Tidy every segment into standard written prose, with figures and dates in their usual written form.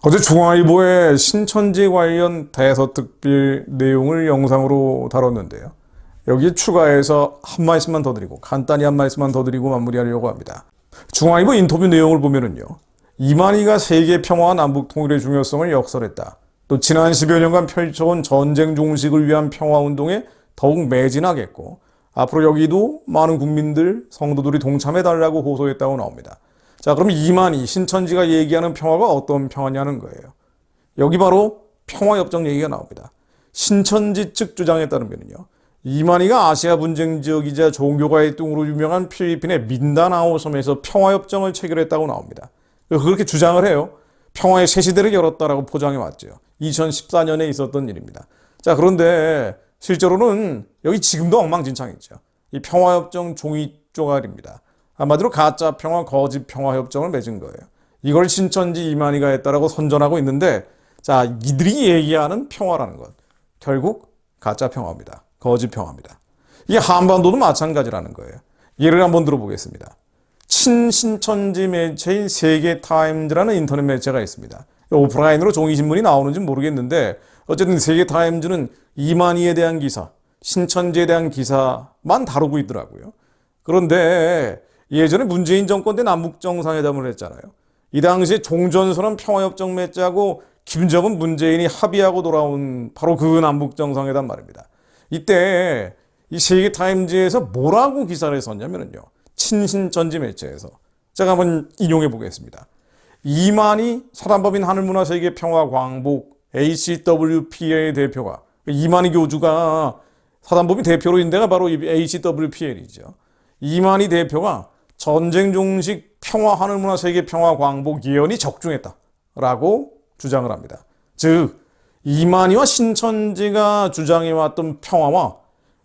어제 중앙일보의 신천지 관련 대서특필 내용을 영상으로 다뤘는데요. 여기에 추가해서 한 말씀만 더 드리고 간단히 한 말씀만 더 드리고 마무리하려고 합니다. 중앙일보 인터뷰 내용을 보면은요. 이만희가 세계 평화와 남북 통일의 중요성을 역설했다. 또 지난 10여 년간 펼쳐온 전쟁 종식을 위한 평화운동에 더욱 매진하겠고 앞으로 여기도 많은 국민들, 성도들이 동참해달라고 호소했다고 나옵니다. 자, 그럼 이만희, 신천지가 얘기하는 평화가 어떤 평화냐는 거예요. 여기 바로 평화협정 얘기가 나옵니다. 신천지 측 주장에 따르면요. 이만희가 아시아 분쟁 지역이자 종교가의 뚱으로 유명한 필리핀의 민다나오 섬에서 평화협정을 체결했다고 나옵니다. 그렇게 주장을 해요. 평화의 새 시대를 열었다라고 포장해 왔죠. 2014년에 있었던 일입니다. 자, 그런데 실제로는 여기 지금도 엉망진창이죠. 이 평화협정 종이 쪼가리입니다. 한마디로 가짜 평화, 거짓 평화 협정을 맺은 거예요. 이걸 신천지 이만희가 했다라고 선전하고 있는데, 자, 이들이 얘기하는 평화라는 것, 결국 가짜 평화입니다. 거짓 평화입니다. 이게 한반도도 마찬가지라는 거예요. 예를 한번 들어보겠습니다. 친신천지 매체인 세계타임즈라는 인터넷 매체가 있습니다. 오프라인으로 종이신문이 나오는지 모르겠는데 어쨌든 세계타임즈는 이만희에 대한 기사, 신천지에 대한 기사만 다루고 있더라고요. 그런데 예전에 문재인 정권 때 남북정상회담을 했잖아요. 이 당시에 종전선언 평화협정 맺자고 김정은 문재인이 합의하고 돌아온 바로 그 남북정상회담 말입니다. 이때 이 세계타임즈에서 뭐라고 기사를 썼냐면요. 친신천지 매체에서 제가 한번 인용해 보겠습니다. 이만희 사단법인 하늘문화세계평화광복 ACWPL 대표가 이만희 교주가 사단법인 대표로 있는 데가 바로 ACWPL이죠. 이만희 대표가 전쟁 종식 평화 하늘문화세계평화광복 예언이 적중했다라고 주장을 합니다. 즉 이만희와 신천지가 주장해왔던 평화와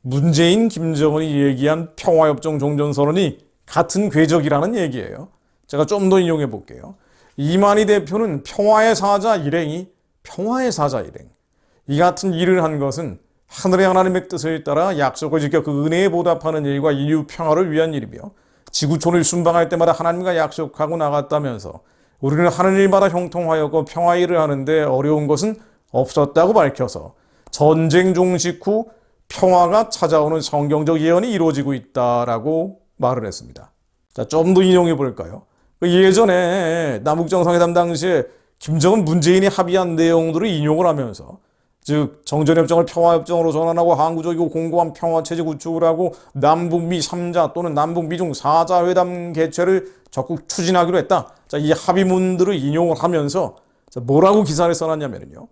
문재인, 김정은이 얘기한 평화협정 종전선언이 같은 궤적이라는 얘기예요. 제가 좀 더 인용해 볼게요. 이만희 대표는 평화의 사자 일행이 평화의 사자 일행. 이 같은 일을 한 것은 하늘의 하나님의 뜻을 따라 약속을 지켜 그 은혜에 보답하는 일과 인류 평화를 위한 일이며 지구촌을 순방할 때마다 하나님과 약속하고 나갔다면서 우리는 하늘일마다 형통하였고 평화 일을 하는데 어려운 것은 없었다고 밝혀서 전쟁 종식 후 평화가 찾아오는 성경적 예언이 이루어지고 있다라고 말을 했습니다. 자, 좀 더 인용해 볼까요? 예전에 남북정상회담 당시에 김정은 문재인이 합의한 내용들을 인용을 하면서 즉 정전협정을 평화협정으로 전환하고 항구적이고 공고한 평화체제 구축을 하고 남북미 3자 또는 남북미중 4자 회담 개최를 적극 추진하기로 했다. 자, 이 합의문들을 인용을 하면서 뭐라고 기사를 써놨냐면요.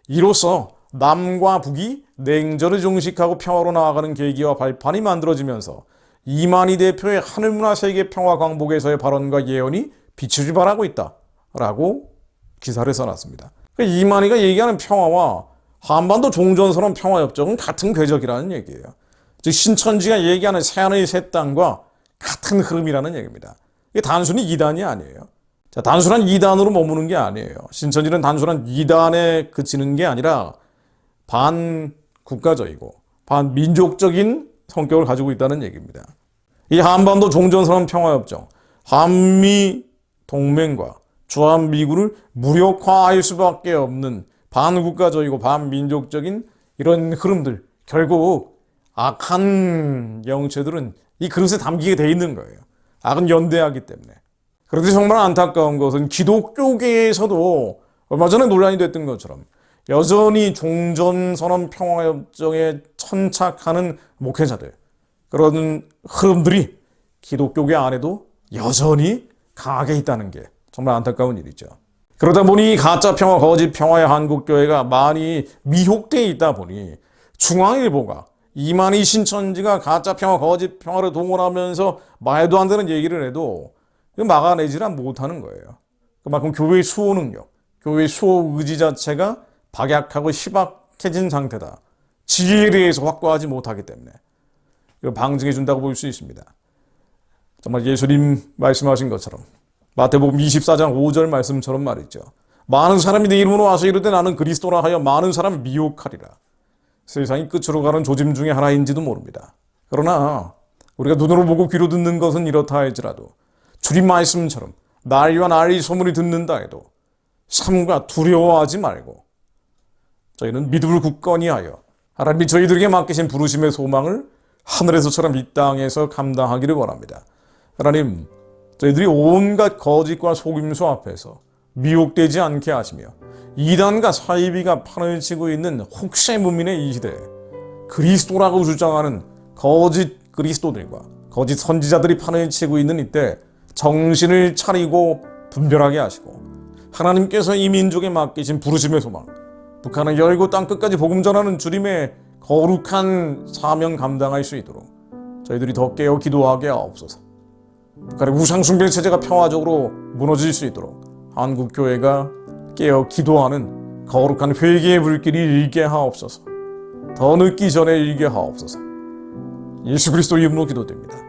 이로써 남과 북이 냉전을 종식하고 평화로 나아가는 계기와 발판이 만들어지면서 이만희 대표의 하늘문화세계평화광복에서의 발언과 예언이 빛을 발하고 있다라고 기사를 써놨습니다. 이만희가 얘기하는 평화와 한반도 종전선언 평화협정은 같은 궤적이라는 얘기예요. 즉 신천지가 얘기하는 새하늘 새 땅과 같은 흐름이라는 얘기입니다. 이게 단순히 이단이 아니에요. 자, 단순한 이단으로 머무는 게 아니에요. 신천지는 단순한 이단에 그치는 게 아니라 반국가적이고 반민족적인 성격을 가지고 있다는 얘기입니다. 이 한반도 종전선언 평화협정, 한미 동맹과 주한미군을 무력화할 수밖에 없는 반국가적이고 반민족적인 이런 흐름들, 결국 악한 영체들은 이 그릇에 담기게 돼 있는 거예요. 악은 연대하기 때문에. 그런데 정말 안타까운 것은 기독교계에서도 얼마 전에 논란이 됐던 것처럼 여전히 종전선언 평화협정에 천착하는 목회자들, 그런 흐름들이 기독교계 안에도 여전히 강하게 있다는 게 정말 안타까운 일이죠. 그러다 보니 가짜 평화, 거짓 평화의 한국교회가 많이 미혹되어 있다 보니 중앙일보가 이만희 신천지가 가짜 평화, 거짓 평화를 동원하면서 말도 안 되는 얘기를 해도 막아내지는 못하는 거예요. 그만큼 교회의 수호 능력, 교회의 수호 의지 자체가 박약하고 희박해진 상태다. 지혜에 대해서 확고하지 못하기 때문에 이걸 방증해 준다고 볼 수 있습니다. 정말 예수님 말씀하신 것처럼 마태복음 24장 5절 말씀처럼 말이죠. 많은 사람이 내 이름으로 와서 이르되 나는 그리스도라 하여 많은 사람을 미혹하리라. 세상이 끝으로 가는 조짐 중에 하나인지도 모릅니다. 그러나 우리가 눈으로 보고 귀로 듣는 것은 이렇다 할지라도 주님 말씀처럼 난리와 난리 소문이 듣는다 해도 삼가 두려워하지 말고 저희는 믿음을 굳건히 하여 하나님이 저희들에게 맡기신 부르심의 소망을 하늘에서처럼 이 땅에서 감당하기를 원합니다. 하나님, 저희들이 온갖 거짓과 속임수 앞에서 미혹되지 않게 하시며 이단과 사이비가 판을 치고 있는 혹세무민의 이 시대에 그리스도라고 주장하는 거짓 그리스도들과 거짓 선지자들이 판을 치고 있는 이때 정신을 차리고 분별하게 하시고 하나님께서 이 민족에 맡기신 부르심의 소망, 북한을 열고 땅끝까지 복음 전하는 주님의 거룩한 사명 감당할 수 있도록 저희들이 더 깨어 기도하게 하옵소서. 북한의 우상숭배 체제가 평화적으로 무너질 수 있도록 한국교회가 깨어 기도하는 거룩한 회개의 불길이 일게 하옵소서. 더 늦기 전에 일게 하옵소서. 예수 그리스도 이름으로 기도드립니다.